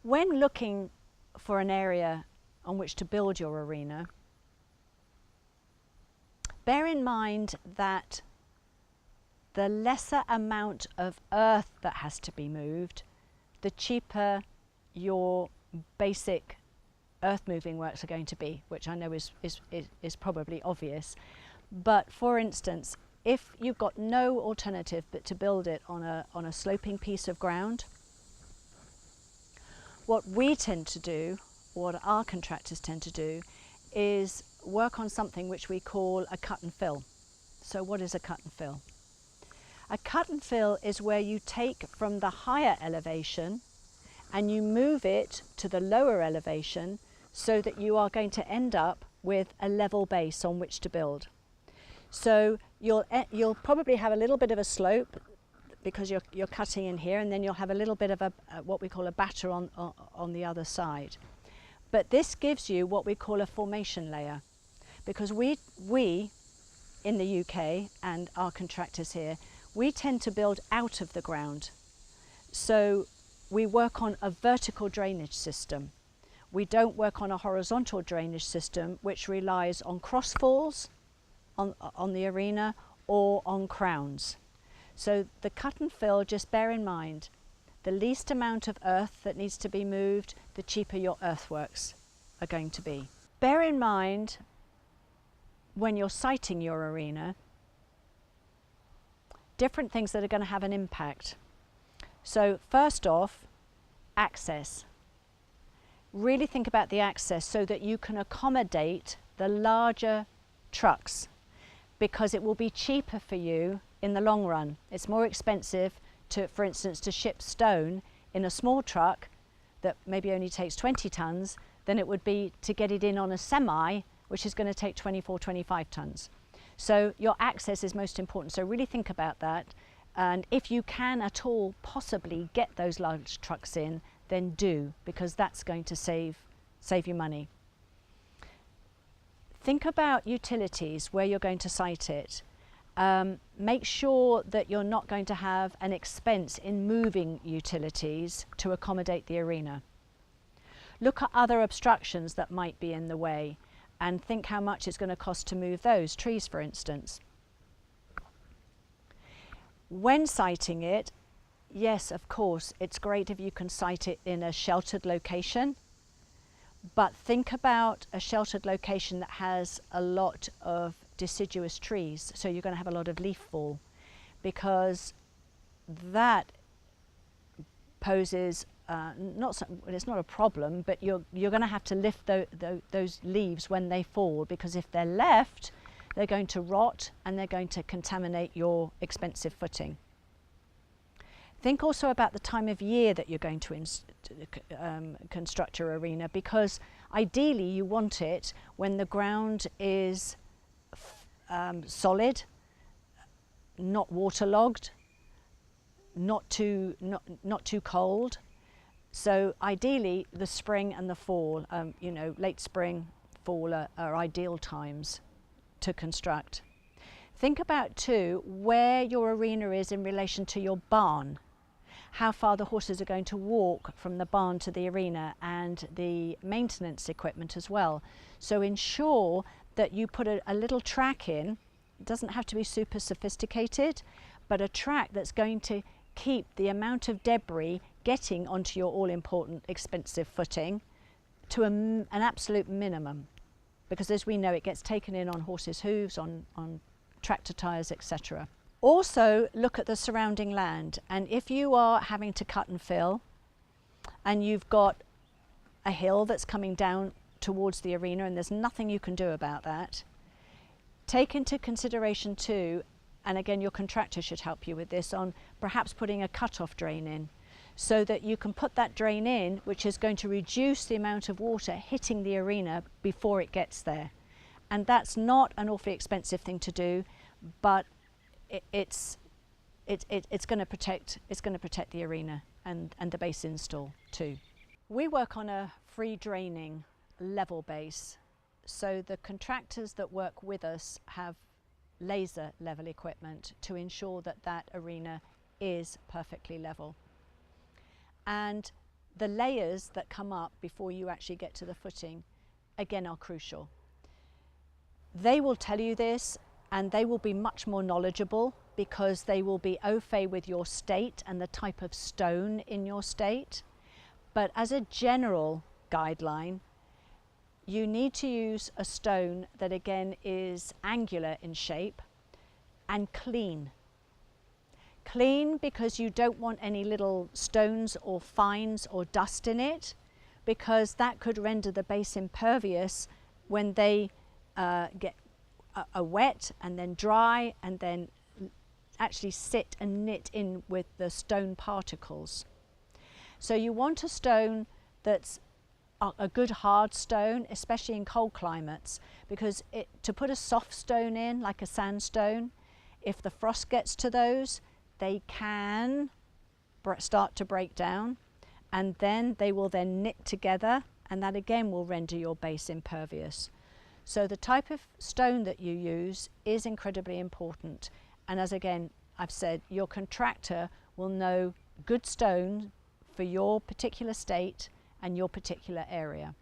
When looking for an area on which to build your arena, bear in mind that the lesser amount of earth that has to be moved, the cheaper your basic earth moving works are going to be, which I know is probably obvious. But for instance, if you've got no alternative but to build it on a sloping piece of ground, what we tend to do, what our contractors tend to do, is work on something which we call a cut and fill. So what is a cut and fill? A cut and fill is where you take from the higher elevation and you move it to the lower elevation so that you are going to end up with a level base on which to build. So you'll probably have a little bit of a slope because you're cutting in here, and then you'll have a little bit of what we call a batter on the other side. But this gives you what we call a formation layer, because we in the UK and our contractors here, we tend to build out of the ground. So we work on a vertical drainage system. We don't work on a horizontal drainage system which relies on crossfalls on the arena or on crowns. So the cut and fill, just bear in mind, the least amount of earth that needs to be moved, the cheaper your earthworks are going to be. Bear in mind when you're siting your arena, different things that are going to have an impact. So first off, access. Really think about the access so that you can accommodate the larger trucks, because it will be cheaper for you in the long run. It's more expensive to, for instance, to ship stone in a small truck that maybe only takes 20 tons than it would be to get it in on a semi, which is going to take 24, 25 tons. So your access is most important. So really think about that. And if you can at all possibly get those large trucks in, then do, because that's going to save you money. Think about utilities, where you're going to site it. Make sure that you're not going to have an expense in moving utilities to accommodate the arena. Look at other obstructions that might be in the way and think how much it's going to cost to move those, trees for instance. When siting it, yes, of course, it's great if you can site it in a sheltered location, but think about a sheltered location that has a lot of deciduous trees, so you're going to have a lot of leaf fall, because that poses it's not a problem, but you're going to have to lift those leaves when they fall, because if they're left, they're going to rot and they're going to contaminate your expensive footing. Think also about the time of year that you're going to construct your arena, because ideally you want it when the ground is solid, not waterlogged, not too cold. So ideally the spring and the fall, you know, late spring, fall are ideal times to construct. Think about too where your arena is in relation to your barn, how far the horses are going to walk from the barn to the arena, and the maintenance equipment as well. So ensure that you put a little track in. It doesn't have to be super sophisticated, but a track that's going to keep the amount of debris getting onto your all-important expensive footing to an absolute minimum, because as we know, it gets taken in on horses' hooves, on tractor tyres, etc. Also look at the surrounding land, and if you are having to cut and fill and you've got a hill that's coming down towards the arena and there's nothing you can do about that, take into consideration too, and again your contractor should help you with this, on perhaps putting a cut-off drain in, so that you can put that drain in, which is going to reduce the amount of water hitting the arena before it gets there. And that's not an awfully expensive thing to do, but it's going to protect the arena and the base install too. We work on a free draining level base, so the contractors that work with us have laser level equipment to ensure that that arena is perfectly level. And the layers that come up before you actually get to the footing, again, are crucial. They will tell you this, and they will be much more knowledgeable because they will be au fait with your state and the type of stone in your state. But as a general guideline, you need to use a stone that again is angular in shape and clean. Clean because you don't want any little stones or fines or dust in it, because that could render the base impervious when they get wet and then dry and then actually sit and knit in with the stone particles. So you want a stone that's a good hard stone, especially in cold climates, because to put a soft stone in, like a sandstone, if the frost gets to those, they can start to break down, and then they will then knit together, and that again will render your base impervious. So the type of stone that you use is incredibly important, and as again I've said, your contractor will know good stone for your particular state and your particular area.